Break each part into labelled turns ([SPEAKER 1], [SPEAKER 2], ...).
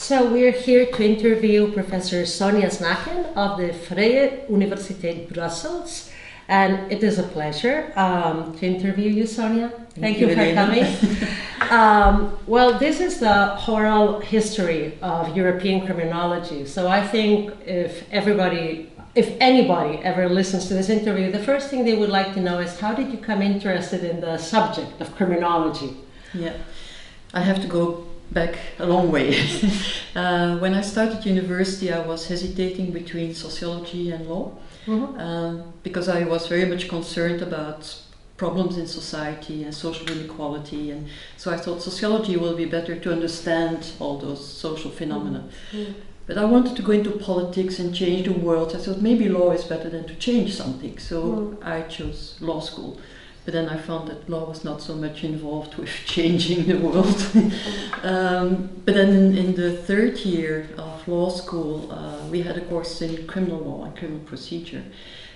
[SPEAKER 1] So we're here to interview Professor Sonja Snacken of the Vrije Universiteit Brussels, and it is a pleasure to interview you, Sonja. Thank you for
[SPEAKER 2] Elena.
[SPEAKER 1] coming. Well, this is the oral history of European criminology, so I think if anybody ever listens to this interview, the first thing they would like to know is how did you become interested in the subject of criminology?
[SPEAKER 2] Yeah, I have to go back a long way. When I started university, I was hesitating between sociology and law, because I was very much concerned about problems in society and social inequality, and so I thought sociology will be better to understand all those social phenomena. But I wanted to go into politics and change the world. I thought maybe law is better than to change something, so I chose law school. But then I found that law was not so much involved with changing the world. But then in the third year of law school, we had a course in criminal law and criminal procedure.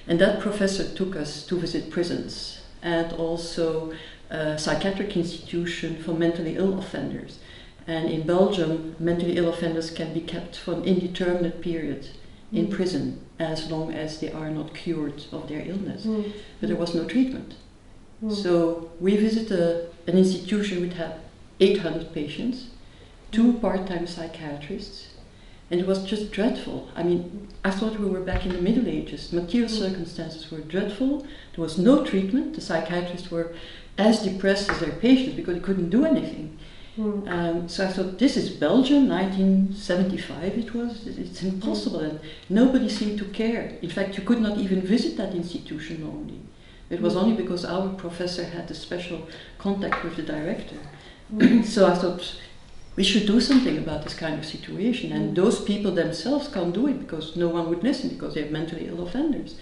[SPEAKER 2] And that professor took us to visit prisons and also a psychiatric institution for mentally ill offenders. And in Belgium, mentally ill offenders can be kept for an indeterminate period in prison as long as they are not cured of their illness. But there was no treatment. So we visited an institution which had 800 patients, 2 part-time psychiatrists, and it was just dreadful. I mean, I thought we were back in the Middle Ages. Material circumstances were dreadful. There was no treatment. The psychiatrists were as depressed as their patients because they couldn't do anything. So I thought, this is Belgium, 1975 it was. It's impossible, and nobody seemed to care. In fact, you could not even visit that institution normally. It was only because our professor had a special contact with the director. So I thought we should do something about this kind of situation. And those people themselves can't do it because no one would listen because they're mentally ill offenders.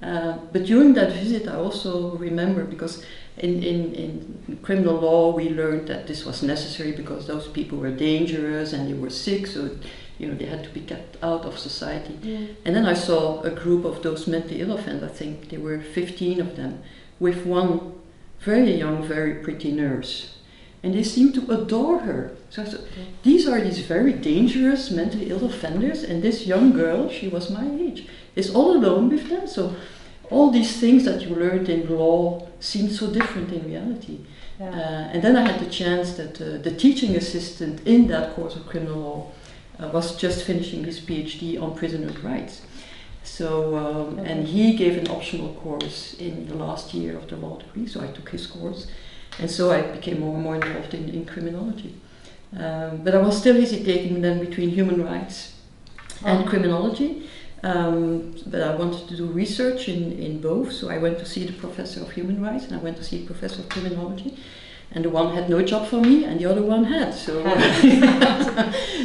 [SPEAKER 2] But during that visit I also remember, because in criminal law we learned that this was necessary because those people were dangerous and they were sick, so they had to be kept out of society. And then I saw a group of those mentally ill offenders, I think there were 15 of them, with one very young, very pretty nurse. And they seemed to adore her. So I thought, these are these very dangerous mentally ill offenders, and this young girl, she was my age, is all alone with them. So all these things that you learned in law seemed so different in reality. And then I had the chance that the teaching assistant in that course of criminal law was just finishing his PhD on prisoners' rights. So, and he gave an optional course in the last year of the law degree, so I took his course. And so I became more and more involved in criminology. But I was still hesitating then between human rights and criminology. But I wanted to do research in both, so I went to see the professor of human rights and I went to see the professor of criminology. And the one had no job for me, and the other one had. So,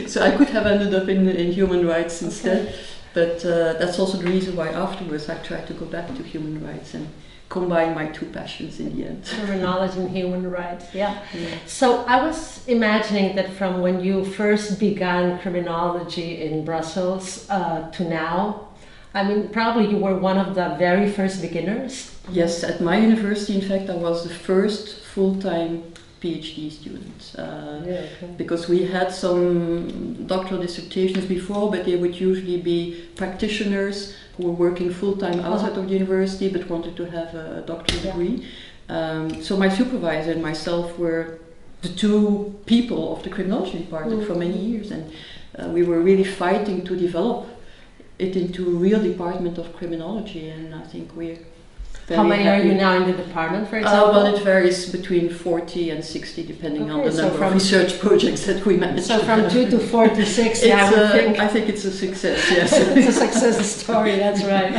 [SPEAKER 2] so I could have ended up in human rights instead. But that's also the reason why afterwards I tried to go back to human rights and combine my 2 passions in the end.
[SPEAKER 1] Criminology and human rights, yeah. So I was imagining that from when you first began criminology in Brussels to now, I mean, probably you were one of the very first beginners.
[SPEAKER 2] Yes, at my university, in fact, I was the first full-time PhD student. Because we had some doctoral dissertations before, but they would usually be practitioners who were working full-time outside of the university but wanted to have a doctoral degree. So my supervisor and myself were the 2 people of the criminology department for many years, and we were really fighting to develop it into a real department of criminology, and I think we're very
[SPEAKER 1] How many
[SPEAKER 2] happy.
[SPEAKER 1] are you now in the department, for example?
[SPEAKER 2] Well, it varies between 40 and 60 depending on the number of research projects that we manage.
[SPEAKER 1] So from 2 to 4 to 6,
[SPEAKER 2] I think it's a success, yes.
[SPEAKER 1] It's a success story, that's right.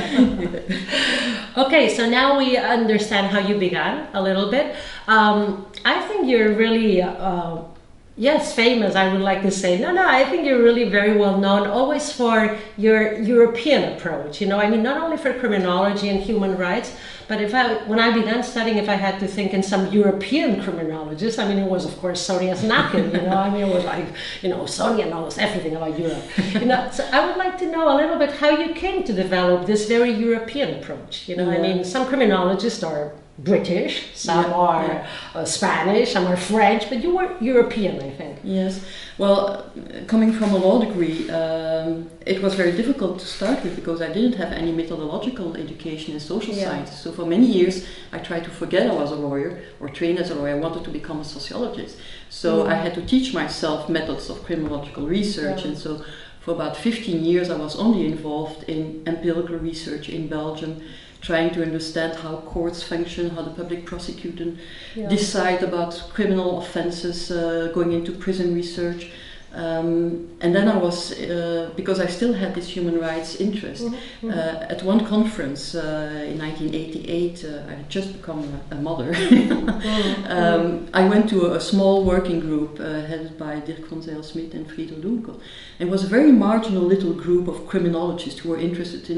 [SPEAKER 1] Okay, so now we understand how you began a little bit. I think you're really yes, famous, I would like to say. No, I think you're really very well known, always for your European approach. I mean, not only for criminology and human rights, but when I began studying, if I had to think in some European criminologists, I mean, it was, of course, Sonja Snacken, I mean, it was like, Sonja knows everything about Europe. So I would like to know a little bit how you came to develop this very European approach. I mean, some criminologists are British, some are Spanish, some are French, but you were European, I think.
[SPEAKER 2] Yes. Well, coming from a law degree, it was very difficult to start with because I didn't have any methodological education in social sciences. So for many years, I tried to forget I was a lawyer or train as a lawyer. I wanted to become a sociologist. So I had to teach myself methods of criminological research, and so for about 15 years, I was only involved in empirical research in Belgium, trying to understand how courts function, how the public prosecutor decide about criminal offenses, going into prison research. And then I was, because I still had this human rights interest, at one conference in 1988, I had just become a mother. I went to a small working group headed by Dirk van Zijl-Smit and Frieder Dunkel. It was a very marginal little group of criminologists who were interested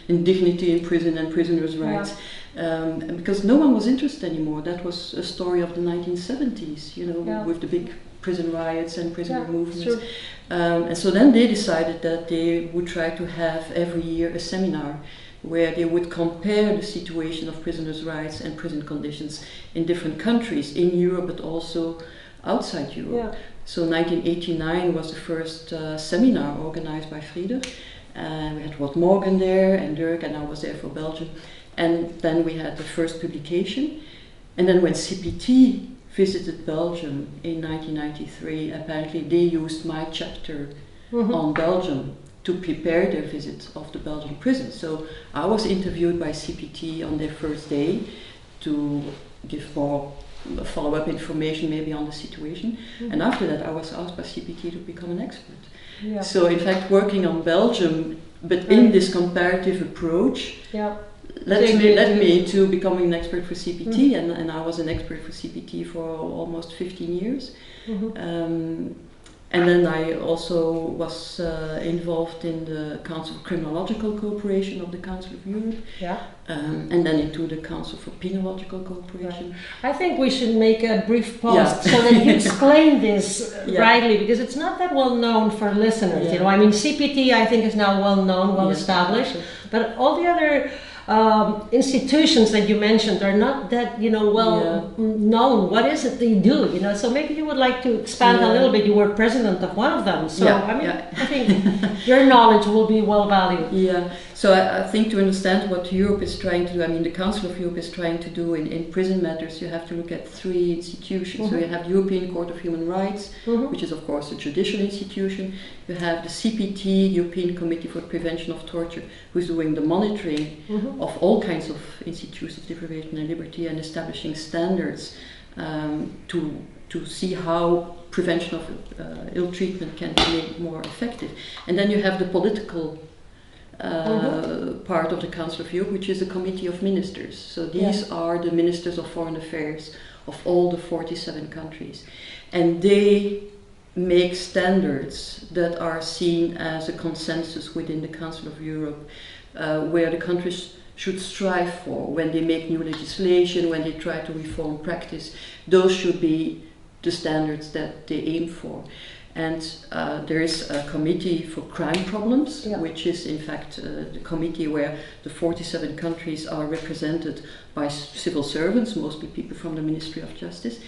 [SPEAKER 2] in dignity in prison and prisoners' rights. Because no one was interested anymore. That was a story of the 1970s, you know, with the big prison riots and prisoner movements. And so then they decided that they would try to have every year a seminar where they would compare the situation of prisoners' rights and prison conditions in different countries, in Europe but also outside Europe. So 1989 was the first seminar organized by Frieder. We had Rod Morgan there and Dirk, and I was there for Belgium. And then we had the first publication. And then when CPT visited Belgium in 1993, apparently they used my chapter on Belgium to prepare their visit of the Belgian prison. So I was interviewed by CPT on their first day to give more follow-up information maybe on the situation. And after that I was asked by CPT to become an expert. So in fact working on Belgium, but in this comparative approach, led me to becoming an expert for CPT, and I was an expert for CPT for almost 15 years. And then I also was involved in the Council for Criminological Cooperation of the Council of Europe, and then into the Council for Penological Cooperation.
[SPEAKER 1] I think we should make a brief pause so that you explain this rightly, because it's not that well known for listeners. You know, I mean, CPT I think is now well known, well established, but all the other institutions that you mentioned are not that, you know, well known. What is it they do, you know? So maybe you would like to expand a little bit. You were president of one of them, so I mean, I think your knowledge will be well valued.
[SPEAKER 2] So I think to understand what Europe is trying to do, I mean the Council of Europe is trying to do in prison matters, you have to look at three institutions. So you have the European Court of Human Rights, which is of course a judicial institution. You have the CPT, European Committee for Prevention of Torture, who's doing the monitoring of all kinds of institutes of deprivation and liberty and establishing standards to see how prevention of ill treatment can be made more effective. And then you have the political part of the Council of Europe, which is a committee of ministers. So these are the ministers of foreign affairs of all the 47 countries. And they make standards that are seen as a consensus within the Council of Europe, where the countries should strive for when they make new legislation, when they try to reform practice. Those should be the standards that they aim for. And there is a committee for crime problems, which is in fact the committee where the 47 countries are represented by civil servants, mostly people from the Ministry of Justice.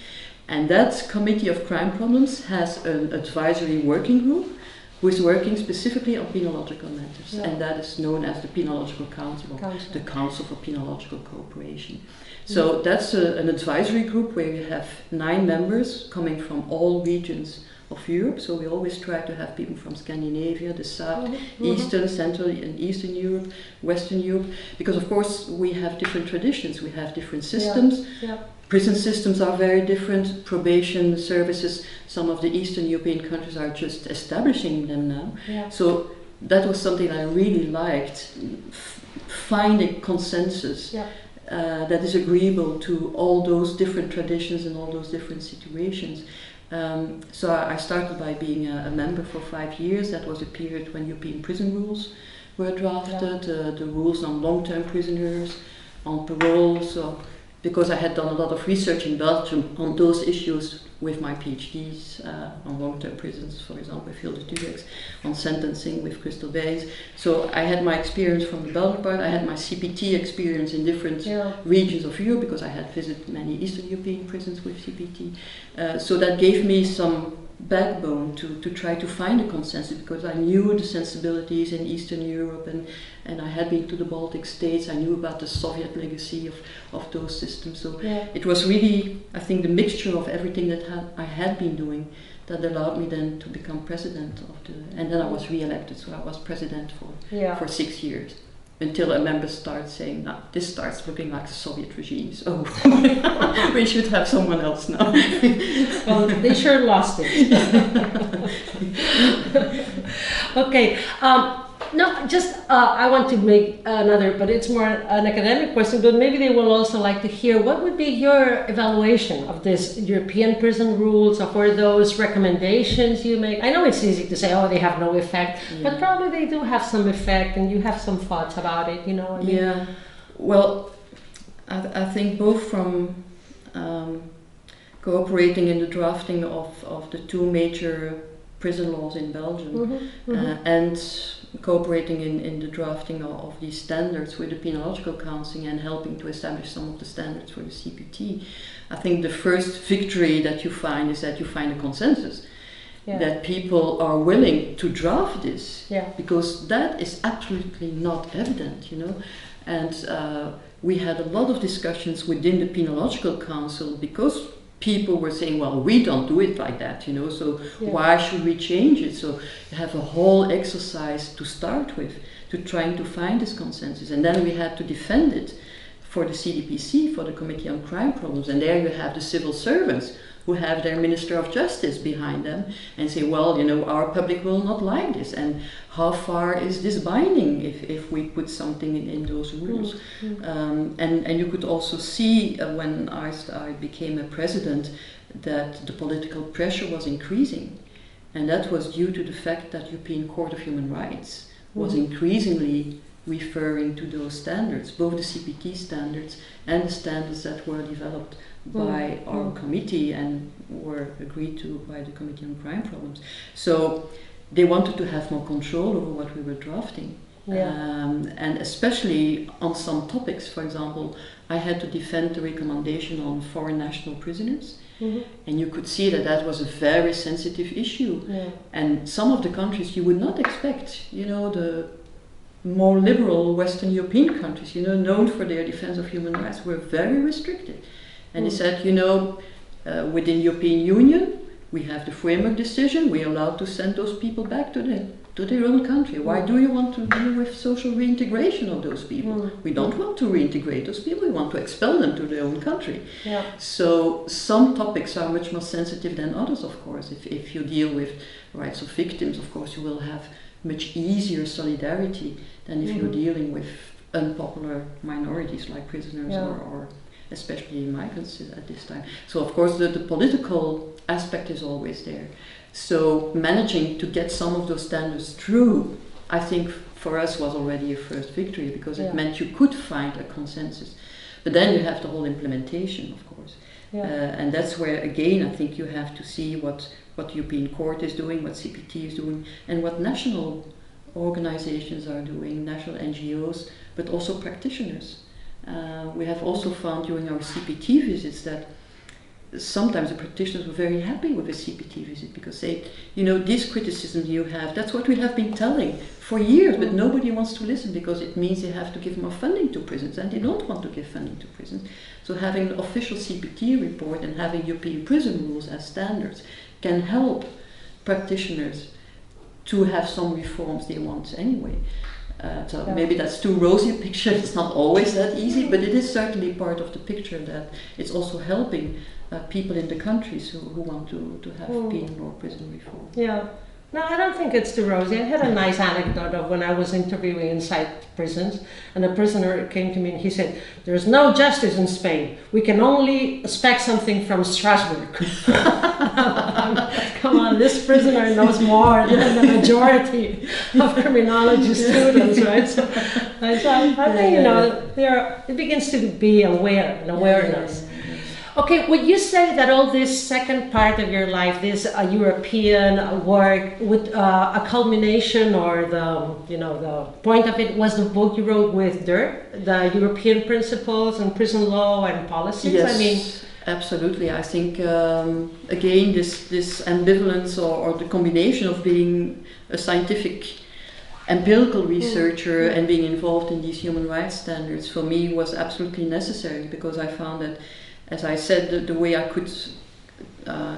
[SPEAKER 2] And that committee of crime problems has an advisory working group who is working specifically on penological matters, and that is known as the Penological Council, or the Council for Penological Cooperation. So that's an advisory group where you have 9 members coming from all regions of Europe. So we always try to have people from Scandinavia, the South, Eastern, Central and Eastern Europe, Western Europe, because of course we have different traditions, we have different systems. Prison systems are very different, probation services, some of the Eastern European countries are just establishing them now. So that was something I really liked, finding consensus that is agreeable to all those different traditions and all those different situations. So I started by being a member for 5 years. That was a period when European prison rules were drafted, the rules on long-term prisoners, on parole. So because I had done a lot of research in Belgium on those issues with my PhDs, on long-term prisons, for example, with Hilde Turex, on sentencing with Crystal Bays. So I had my experience from the Belgian part. I had my CPT experience in different regions of Europe, because I had visited many Eastern European prisons with CPT. So that gave me some backbone to try to find a consensus, because I knew the sensibilities in Eastern Europe, and I had been to the Baltic states. I knew about the Soviet legacy of those systems. So it was really, I think, the mixture of everything that I had been doing that allowed me then to become president of and then I was re-elected, so I was president for 6 years. Until a member starts saying, "No, this starts looking like the Soviet regime, so we should have someone else now."
[SPEAKER 1] Well, they sure lost it. Okay. No, just I want to make another, but it's more an academic question, but maybe they will also like to hear what would be your evaluation of this European prison rules, or for those recommendations you make. I know it's easy to say, oh, they have no effect, but probably they do have some effect, and you have some thoughts about it, you know? I mean,
[SPEAKER 2] yeah, well, I think both from cooperating in the drafting of the two major prison laws in Belgium, and cooperating in the drafting of these standards with the Penological Council and helping to establish some of the standards for the CPT. I think the first victory that you find is that you find a consensus, that people are willing to draft this, because that is absolutely not evident, you know. And we had a lot of discussions within the Penological Council, because people were saying, well, we don't do it like that, you know, so why should we change it? So you have a whole exercise to start with, to trying to find this consensus. And then we had to defend it for the CDPC, for the Committee on Crime Problems. And there you have the civil servants who have their Minister of Justice behind them and say, well, you know, our public will not like this. And how far is this binding if we put something in those rules? And you could also see when I became a president that the political pressure was increasing. And that was due to the fact that European Court of Human Rights was increasingly referring to those standards, both the CPT standards and the standards that were developed by our committee and were agreed to by the Committee on Crime Problems. So they wanted to have more control over what we were drafting. And especially on some topics. For example, I had to defend the recommendation on foreign national prisoners. And you could see that that was a very sensitive issue. And some of the countries you would not expect, you know, the more liberal Western European countries, you know, known for their defense of human rights, were very restricted. And he said, you know, within European Union, we have the framework decision, we are allowed to send those people back to their own country. Why do you want to deal with social reintegration of those people? We don't want to reintegrate those people, we want to expel them to their own country. So some topics are much more sensitive than others, of course. If you deal with rights of victims, of course, you will have much easier solidarity than if you're dealing with unpopular minorities like prisoners or especially migrants at this time. So of course the political aspect is always there. So managing to get some of those standards through, I think for us was already a first victory, because it meant you could find a consensus. But then you have the whole implementation, of course. And that's where, again, I think you have to see what the European Court is doing, what CPT is doing, and what national organizations are doing, national NGOs, but also practitioners. We have also found during our CPT visits that sometimes the practitioners were very happy with the CPT visit, because they, you know, these criticisms you have, that's what we have been telling for years, but nobody wants to listen, because it means they have to give more funding to prisons, and they don't want to give funding to prisons. So having an official CPT report and having European prison rules as standards can help practitioners to have some reforms they want anyway. So maybe that's too rosy a picture, it's not always that easy, but it is certainly part of the picture that it's also helping people in the countries who want to have penal or prison reform.
[SPEAKER 1] No, I don't think it's too rosy. I had a nice anecdote of when I was interviewing inside prisons, and a prisoner came to me and he said, "There's no justice in Spain. We can only expect something from Strasbourg." Come on this prisoner knows more than the majority of criminology students, right? So I think, it begins to be an awareness. Okay, would you say that all this second part of your life, this European work, with a culmination, or the point of it was the book you wrote with Dirk, the European Principles and Prison Law and Policies?
[SPEAKER 2] Yes, absolutely. I think again this ambivalence or the combination of being a scientific empirical researcher and being involved in these human rights standards for me was absolutely necessary, because I found that, as I said, the way I could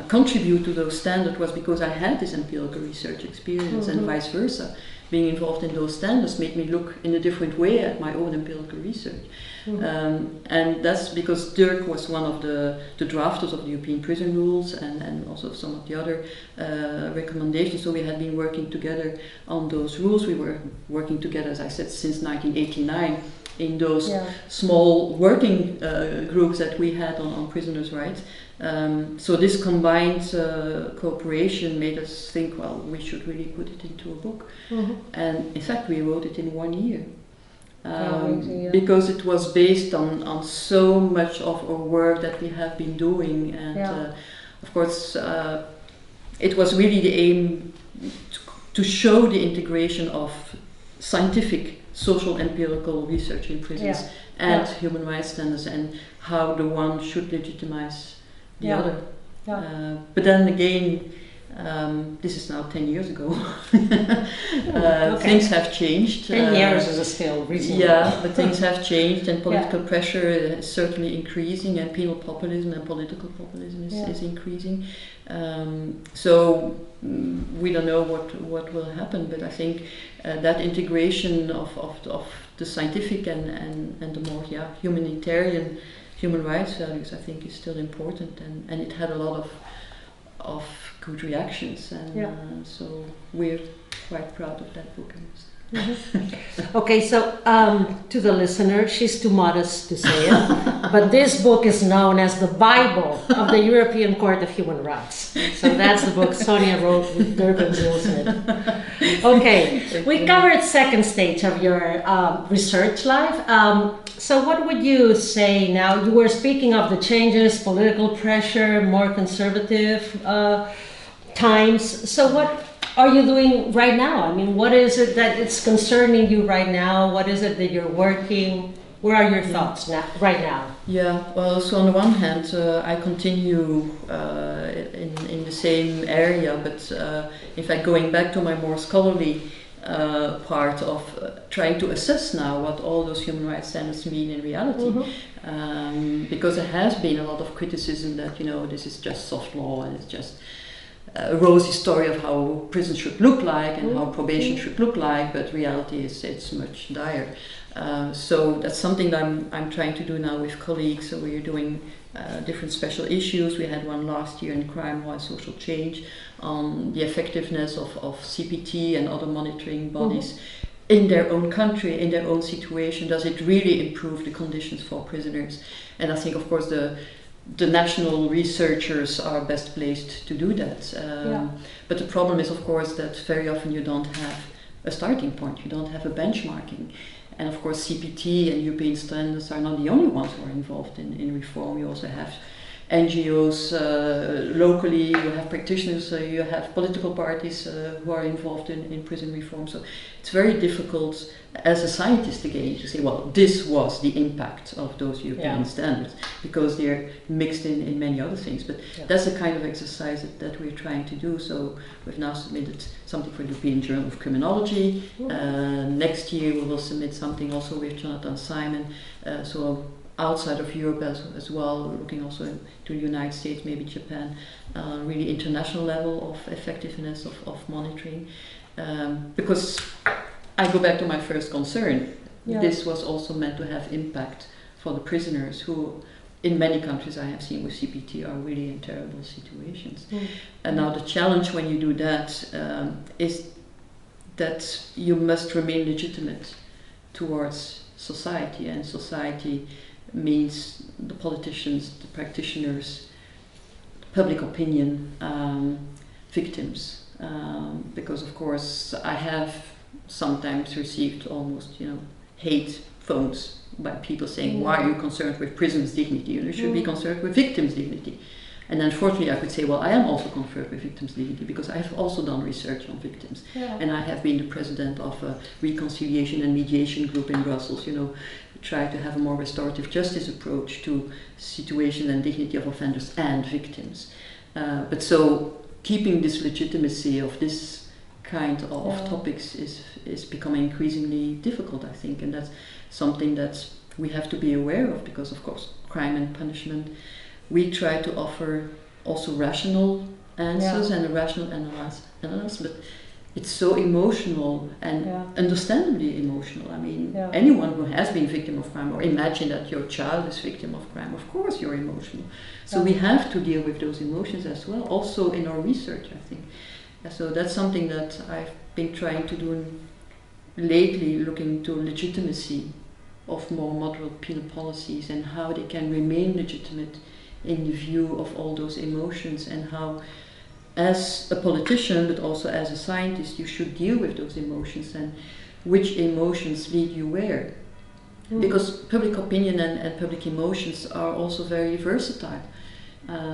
[SPEAKER 2] contribute to those standards was because I had this empirical research experience, and vice versa. Being involved in those standards made me look in a different way at my own empirical research. And that's because Dirk was one of the drafters of the European prison rules, and also some of the other recommendations. So we had been working together on those rules. We were working together, as I said, since 1989 in those small working groups that we had on prisoners' rights. So this combined cooperation made us think, well, we should really put it into a book. And in fact, we wrote it in 1 year. Because it was based on so much of our work that we have been doing. And of course, it was really the aim to show the integration of scientific social empirical research in prisons and human rights standards, and how the one should legitimize the other. But then again, this is now 10 years ago. Things have changed.
[SPEAKER 1] 10 years is still reasonable.
[SPEAKER 2] Yeah, but things have changed, and political pressure is certainly increasing, and penal populism and political populism is increasing. So we don't know what will happen, but I think that integration of the scientific and the more humanitarian human rights values, I think, is still important, and it had a lot of good reactions, and so we're quite proud of that book.
[SPEAKER 1] Okay, so to the listener, she's too modest to say it, but this book is known as the Bible of the European Court of Human Rights. So that's the book Sonja wrote with Dirk and Smith. Okay, we covered second stage of your research life. So what would you say now? You were speaking of the changes, political pressure, more conservative times. So what are you doing right now? I mean, what is it that is concerning you right now? What is it that you're working? Where are your thoughts right now?
[SPEAKER 2] Yeah, well, so on the one hand, I continue in the same area, but in fact, going back to my more scholarly part of trying to assess now what all those human rights standards mean in reality. Because there has been a lot of criticism that, this is just soft law, and it's just a rosy story of how prison should look like and how probation should look like, but reality is it's much dire. So that's something that I'm trying to do now with colleagues. So we're doing different special issues. We had one last year in crime law and social change on the effectiveness of CPT and other monitoring bodies in their own country, in their own situation. Does it really improve the conditions for prisoners? And I think, of course, the national researchers are best placed to do that. But the problem is, of course, that very often you don't have a starting point, you don't have a benchmarking. And of course, CPT and European standards are not the only ones who are involved in reform. You also have NGOs locally, you have practitioners, you have political parties who are involved in prison reform. So it's very difficult as a scientist again to say, well, this was the impact of those European standards, because they're mixed in many other things. But that's the kind of exercise that we're trying to do. So we've now submitted something for the European Journal of Criminology. Next year we will submit something also with Jonathan Simon. So outside of Europe as well, looking also to the United States, maybe Japan, really international level of effectiveness of monitoring. Because I go back to my first concern. This was also meant to have impact for the prisoners who, in many countries I have seen with CPT, are really in terrible situations. And now the challenge when you do that is that you must remain legitimate towards society, and society means the politicians, the practitioners, public opinion, victims, because of course I have sometimes received almost, hate phones by people saying, why are you concerned with prison's dignity? You should be concerned with victims' dignity. And unfortunately I could say, well, I am also concerned with victims' dignity because I have also done research on victims. And I have been the president of a reconciliation and mediation group in Brussels, try to have a more restorative justice approach to situation and dignity of offenders and victims. But so keeping this legitimacy of this kind of topics is becoming increasingly difficult, I think, and that's something that we have to be aware of because, of course, crime and punishment, we try to offer also rational answers and a rational analysis, but it's so emotional and understandably emotional. I mean, anyone who has been victim of crime, or imagine that your child is victim of crime, of course you're emotional. So we have to deal with those emotions as well, also in our research, I think. So that's something that I've been trying to do lately, looking to legitimacy of more moderate penal policies and how they can remain legitimate in the view of all those emotions, and how as a politician but also as a scientist you should deal with those emotions and which emotions lead you where. Because public opinion and public emotions are also very versatile.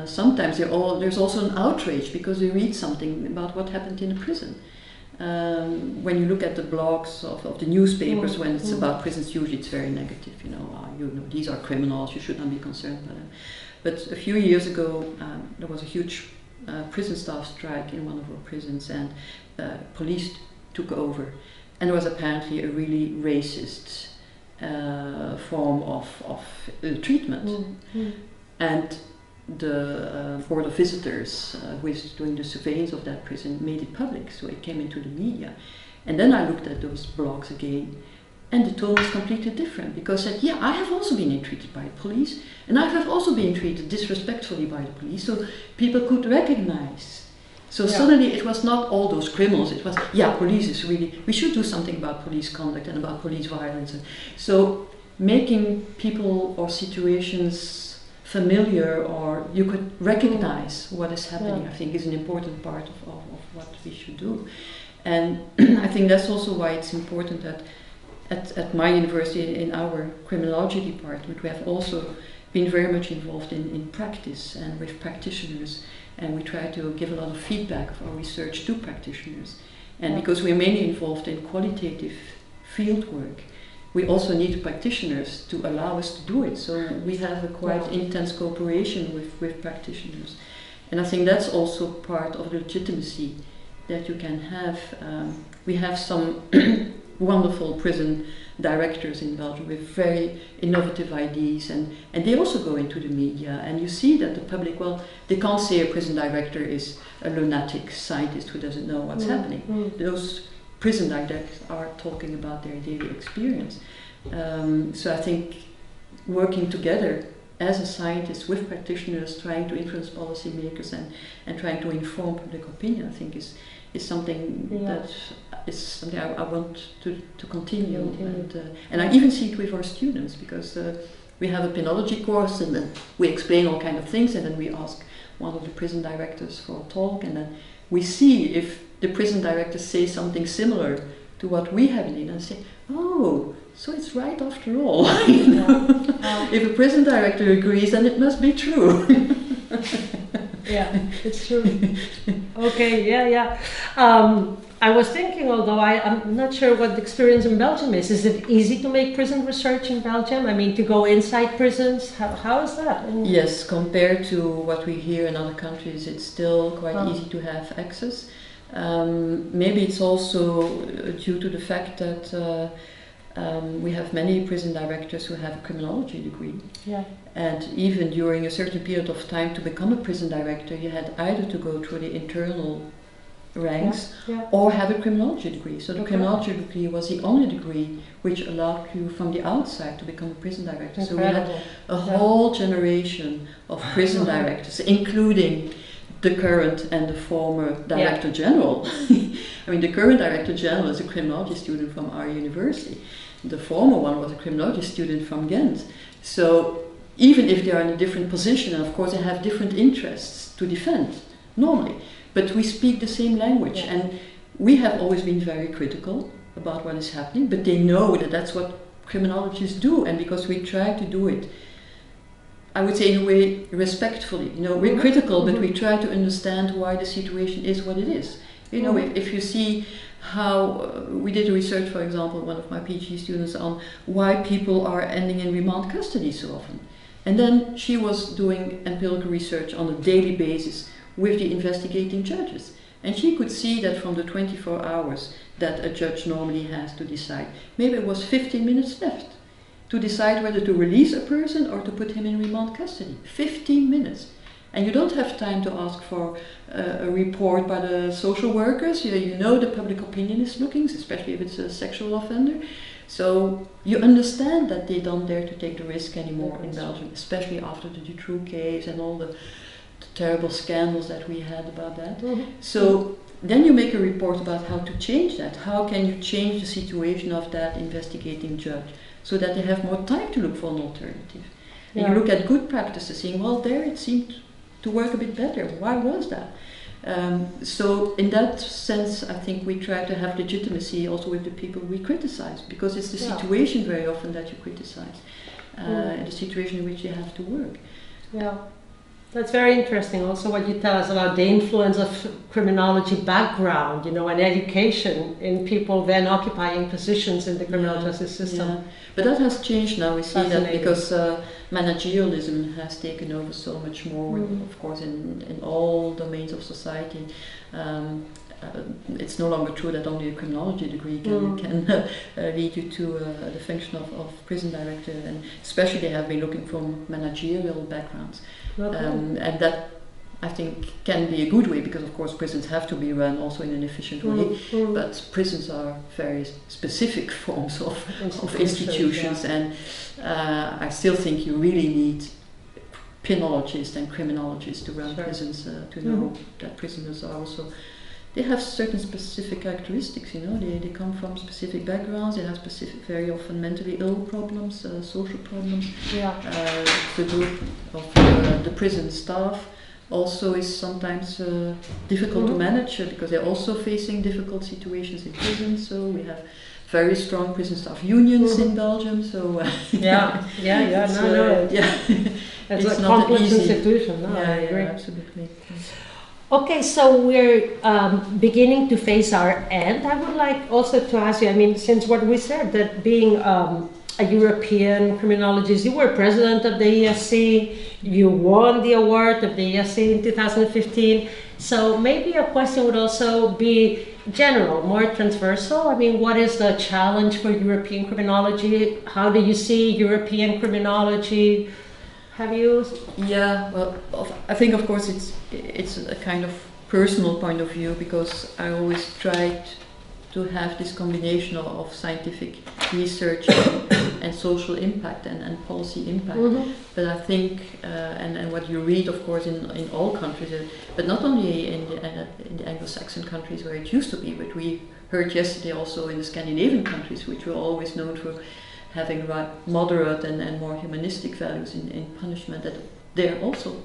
[SPEAKER 2] Sometimes there's also an outrage because you read something about what happened in a prison. When you look at the blogs of the newspapers, when it's about prisons, usually it's very negative. These are criminals, you should not be concerned about them. But a few years ago, there was a huge prison staff strike in one of our prisons, and police took over. And there was apparently a really racist form of treatment. And the Board of Visitors, who is doing the surveillance of that prison, made it public, so it came into the media. And then I looked at those blogs again, and the tone was completely different, because I said, I have also been treated by the police, and I have also been treated disrespectfully by the police, so people could recognize. So suddenly it was not all those criminals, it was, police is really, we should do something about police conduct and about police violence. And so making people or situations familiar, or you could recognize what is happening, I think is an important part of what we should do. And I think that's also why it's important that at my university, in our criminology department, we have also been very much involved in practice and with practitioners, and we try to give a lot of feedback of our research to practitioners. And because we're mainly involved in qualitative field work, we also need practitioners to allow us to do it. So we have a quite intense cooperation with practitioners. And I think that's also part of the legitimacy that you can have. We have some wonderful prison directors in Belgium with very innovative ideas, and they also go into the media, and you see that the public, they can't say a prison director is a lunatic scientist who doesn't know what's happening. Those prison directors are talking about their daily experience. So I think working together as a scientist with practitioners, trying to influence policymakers and trying to inform public opinion, I think is something that is something I want to continue. And I even see it with our students, because we have a penology course, and then we explain all kinds of things, and then we ask one of the prison directors for a talk, and then we see if the prison directors say something similar to what we have in it, and say, oh, so it's right after all. If a prison director agrees, then it must be true.
[SPEAKER 1] It's true. Okay, I was thinking, although I'm not sure what the experience in Belgium is. Is it easy to make prison research in Belgium? I mean, to go inside prisons, how is that?
[SPEAKER 2] Yes, compared to what we hear in other countries, it's still quite easy to have access. Maybe it's also due to the fact that we have many prison directors who have a criminology degree. And even during a certain period of time, to become a prison director, you had either to go through the internal ranks or have a criminology degree. So the criminology degree was the only degree which allowed you from the outside to become a prison director.
[SPEAKER 1] Incredible.
[SPEAKER 2] So we had a whole generation of prison directors, including the current and the former Director General. I mean, the current Director General is a criminology student from our university. The former one was a criminology student from Ghent. So even if they are in a different position, and of course they have different interests to defend, normally, but we speak the same language, and we have always been very critical about what is happening, but they know that that's what criminologists do, and because we try to do it, I would say in a way respectfully. We're critical, but we try to understand why the situation is what it is. If you see how we did research, for example, one of my PhD students on why people are ending in remand custody so often. And then she was doing empirical research on a daily basis with the investigating judges. And she could see that from the 24 hours that a judge normally has to decide, maybe it was 15 minutes left to decide whether to release a person or to put him in remand custody. 15 minutes. And you don't have time to ask for a report by the social workers. You know the public opinion is looking, especially if it's a sexual offender. So you understand that they don't dare to take the risk anymore in Belgium, especially after the Dutroux case and all the terrible scandals that we had about that. So then you make a report about how to change that. How can you change the situation of that investigating judge so that they have more time to look for an alternative? And you look at good practices, saying, well, there it seemed to work a bit better. Why was that? So in that sense, I think we try to have legitimacy also with the people we criticize, because it's the situation very often that you criticize, the situation in which you have to work.
[SPEAKER 1] Yeah. That's very interesting. Also, what you tell us about the influence of criminology background, and education in people then occupying positions in the criminal justice system.
[SPEAKER 2] Yeah. But that has changed now. We see that because managerialism has taken over so much more, of course, in all domains of society. It's no longer true that only a criminology degree can lead you to the function of prison director, and especially they have been looking from managerial backgrounds. And that, I think, can be a good way, because of course prisons have to be run also in an efficient way, but prisons are very specific forms of institutions, and I still think you really need penologists and criminologists to run prisons, to know that prisoners are also, they have certain specific characteristics, they come from specific backgrounds, they have specific, very often mentally ill problems, social problems. The group of the prison staff also is sometimes difficult to manage, because they're also facing difficult situations in prison, so we have very strong prison staff unions in Belgium, so
[SPEAKER 1] it's a complex institution. No, I agree.
[SPEAKER 2] Absolutely.
[SPEAKER 1] Okay, so we're beginning to face our end. I would like also to ask you, since what we said, that being a European criminologist, you were president of the ESC, you won the award of the ESC in 2015, so maybe a question would also be general, more transversal. What is the challenge for European criminology? How do you see European criminology? Have you?
[SPEAKER 2] Yeah, well, I think of course it's a kind of personal point of view, because I always tried to have this combination of scientific research and social impact and policy impact. But I think, and what you read of course in all countries, but not only in the Anglo-Saxon countries where it used to be, but we heard yesterday also in the Scandinavian countries, which were always known for having moderate and more humanistic values in punishment, that there also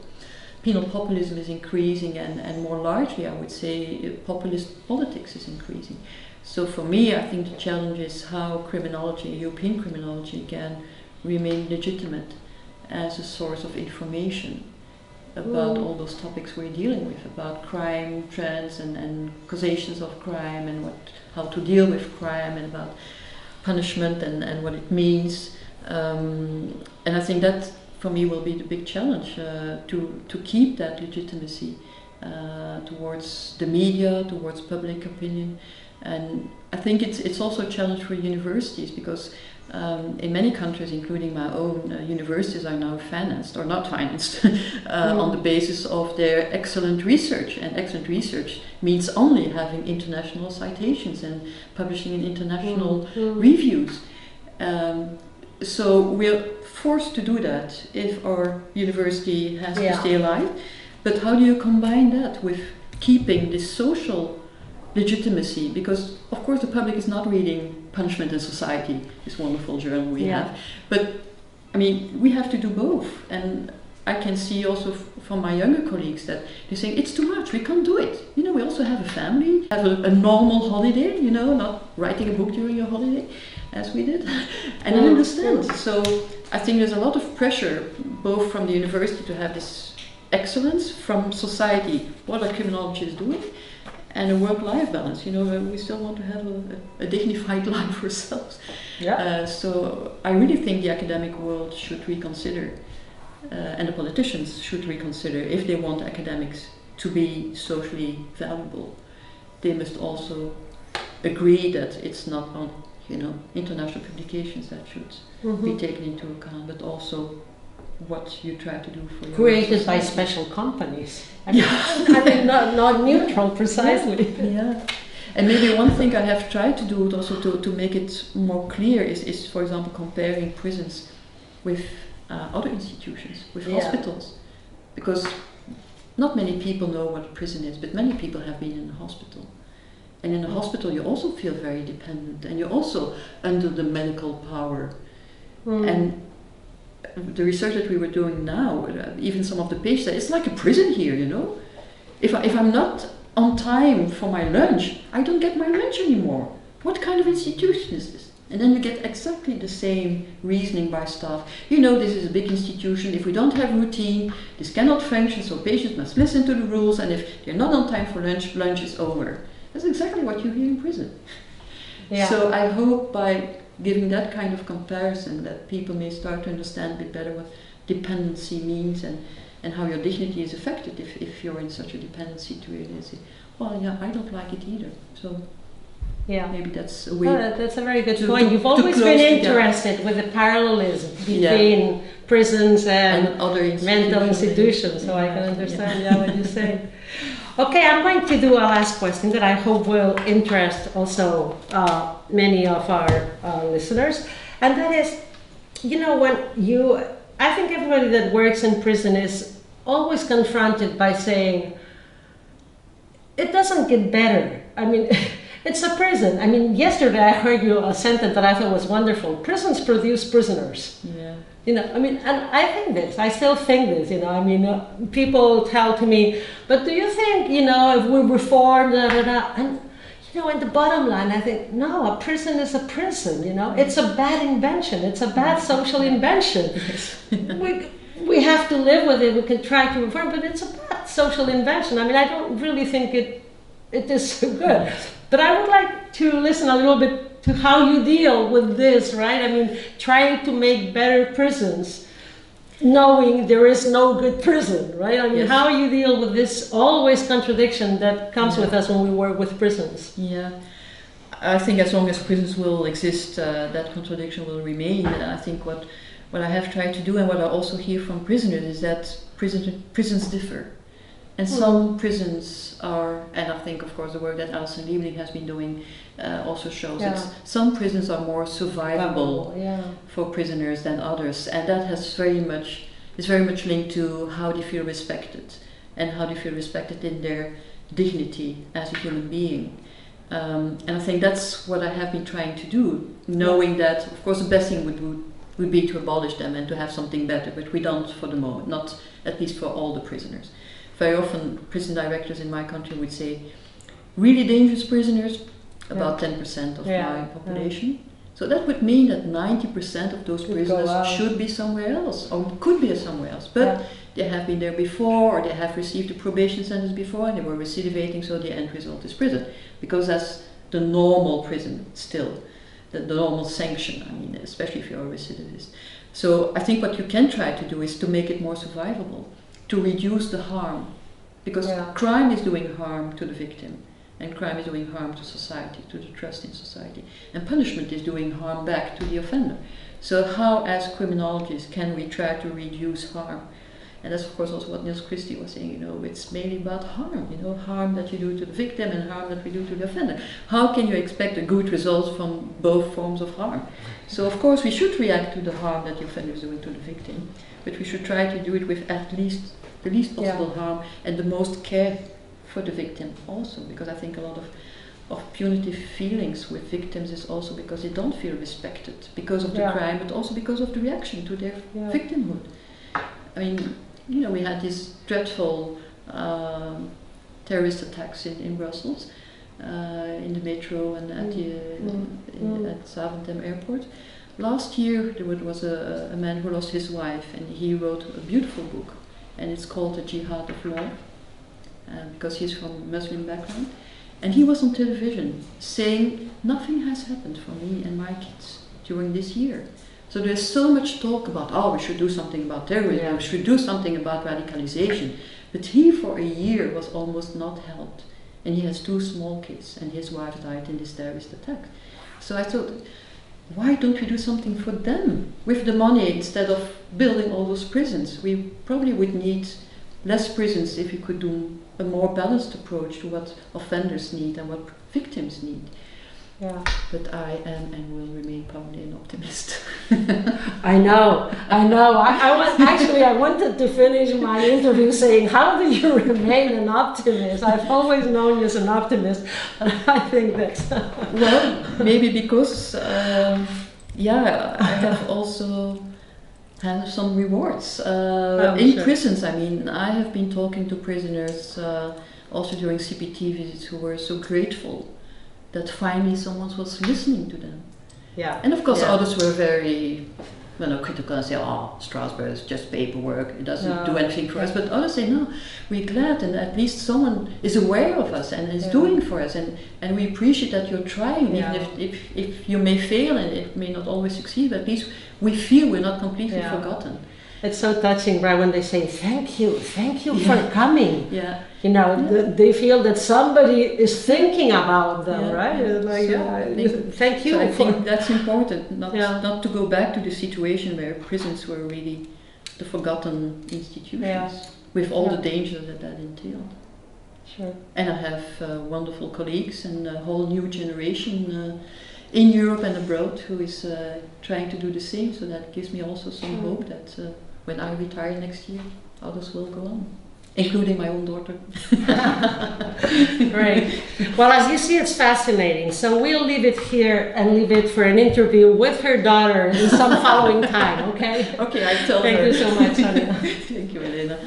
[SPEAKER 2] penal populism is increasing, and more largely I would say populist politics is increasing. So for me, I think the challenge is how criminology, European criminology, can remain legitimate as a source of information about all those topics we're dealing with, about crime trends and causations of crime, and how to deal with crime, and about punishment and what it means, and I think that for me will be the big challenge, to keep that legitimacy towards the media, towards public opinion. And I think it's also a challenge for universities, because in many countries, including my own, universities are now financed, or not financed, on the basis of their excellent research. And excellent research means only having international citations and publishing in international reviews. So we're forced to do that if our university has to stay alive. But how do you combine that with keeping this social legitimacy? Because of course the public is not reading Punishment and Society, this wonderful journal we have, but we have to do both. And I can see also from my younger colleagues that they're saying it's too much, we can't do it. You know, we also have a family, have a normal holiday, you know, not writing a book during your holiday, as we did. And I understand. So I think there's a lot of pressure, both from the university to have this excellence, from society, what our criminology is doing, and a work-life balance. You know, we still want to have a dignified life ourselves.
[SPEAKER 1] Yeah.
[SPEAKER 2] So I really think the academic world should reconsider, and the politicians should reconsider, if they want academics to be socially valuable. They must also agree that it's not on, you know, international publications that should be taken into account, but also what you try to do for your
[SPEAKER 1] Created by
[SPEAKER 2] society.
[SPEAKER 1] special companies. I mean, not neutral precisely.
[SPEAKER 2] Yeah. And maybe one thing I have tried to do also to make it more clear is, for example, comparing prisons with other institutions, with hospitals. Because not many people know what a prison is, but many people have been in a hospital. And in a hospital you also feel very dependent, and you're also under the medical power. And the research that we were doing now, even some of the patients said, it's like a prison here, you know. If I'm not on time for my lunch, I don't get my lunch anymore. What kind of institution is this? And then you get exactly the same reasoning by staff. You know, this is a big institution. If we don't have routine, this cannot function, so patients must listen to the rules, and if they're not on time for lunch, lunch is over. That's exactly what you hear in prison. Yeah. So I hope by giving that kind of comparison that people may start to understand a bit better what dependency means, and how your dignity is affected if you're in such a dependency to it. And say, well, yeah, I don't like it either. So maybe that's a way.
[SPEAKER 1] That's a very good point. You've always been interested with the parallelism between prisons and other mental institutions, so I can understand what you're saying. Okay, I'm going to do a last question that I hope will interest also many of our listeners, and that is, you know, I think everybody that works in prison is always confronted by saying, it doesn't get better. I mean, it's a prison. I mean, yesterday I heard you a sentence that I thought was wonderful. Prisons produce prisoners. Yeah. You know, I mean, and I still think this, you know, I mean, people tell to me, but do you think, you know, if we reform, and, you know, in the bottom line, I think, no, a prison is a prison, you know, it's a bad invention, it's a bad social invention. We have to live with it, we can try to reform, but it's a bad social invention. I mean, I don't really think it is good. But I would like to listen a little bit to how you deal with this, right? I mean, trying to make better prisons, knowing there is no good prison, right? I mean, how you deal with this always contradiction that comes with us when we work with prisons. Yeah, I think as long as prisons will exist, that contradiction will remain. I think what I have tried to do, and what I also hear from prisoners, is that prisons differ. And some prisons are, and I think of course the work that Alison Liebling has been doing also shows that some prisons are more survivable for prisoners than others, and that is very much linked to how they feel respected, and how they feel respected in their dignity as a human being. And I think that's what I have been trying to do, knowing that of course the best thing would be to abolish them and to have something better, but we don't for the moment, not at least for all the prisoners. Very often prison directors in my country would say, really dangerous prisoners, about 10% of my population. So that would mean that 90% of those prisoners should be somewhere else, or could be somewhere else. But they have been there before, or they have received a probation sentence before, and they were recidivating, so the end result is prison. Because that's the normal prison still, the normal sanction, I mean, especially if you're a recidivist. So I think what you can try to do is to make it more survivable, to reduce the harm, because crime is doing harm to the victim, and crime is doing harm to society, to the trust in society, and punishment is doing harm back to the offender. So how, as criminologists, can we try to reduce harm? And that's of course also what Niels Christie was saying, you know, it's mainly about harm, you know, harm that you do to the victim and harm that we do to the offender. How can you expect a good result from both forms of harm? So of course we should react to the harm that the offender is doing to the victim, but we should try to do it with at least the least possible harm and the most care for the victim also, because I think a lot of punitive feelings with victims is also because they don't feel respected because of the crime, but also because of the reaction to their victimhood. I mean,
[SPEAKER 2] we had these dreadful terrorist attacks in Brussels, in the metro and at Zaventem airport. Last year there was a man who lost his wife, and he wrote a beautiful book, and it's called The Jihad of Law, because he's from a Muslim background. And he was on television saying, nothing has happened for me and my kids during this year. So there's so much talk about, we should do something about terrorism, we should do something about radicalization. But he, for a year, was almost not helped. And he has 2 small kids, and his wife died in this terrorist attack. So I thought, why don't we do something for them? With the money, instead of building all those prisons, we probably would need less prisons if we could do a more balanced approach to what offenders need and what victims need.
[SPEAKER 1] Yeah.
[SPEAKER 2] But I am and will remain probably an optimist.
[SPEAKER 1] I know. I wanted to finish my interview saying, how do you remain an optimist? I've always known you as an optimist, but I think that's...
[SPEAKER 2] Well, maybe because, I have also had some rewards. In prisons, I mean, I have been talking to prisoners also during CPT visits who were so grateful that finally someone was listening to them.
[SPEAKER 1] Yeah.
[SPEAKER 2] And of course others were very critical and say, Strasbourg is just paperwork, it doesn't do anything for us. But others say, no, we're glad, and at least someone is aware of us and is doing for us, and we appreciate that you're trying, even if you may fail and it may not always succeed, but at least we feel we're not completely forgotten.
[SPEAKER 1] It's so touching, right, when they say, thank you for coming.
[SPEAKER 2] Yeah.
[SPEAKER 1] They feel that somebody is thinking about them, right? Like, thank you.
[SPEAKER 2] So I think that's important, not to go back to the situation where prisons were really the forgotten institutions, with all the danger that entailed.
[SPEAKER 1] Sure.
[SPEAKER 2] And I have wonderful colleagues and a whole new generation in Europe and abroad who is trying to do the same, so that gives me also some hope that when I retire next year, others will go on, including my own daughter.
[SPEAKER 1] Great. Well, as you see, it's fascinating. So we'll leave it here and leave it for an interview with her daughter in some following time, okay?
[SPEAKER 2] Okay, I tell her.
[SPEAKER 1] Thank you so much, Sonja.
[SPEAKER 2] Thank you, Elena.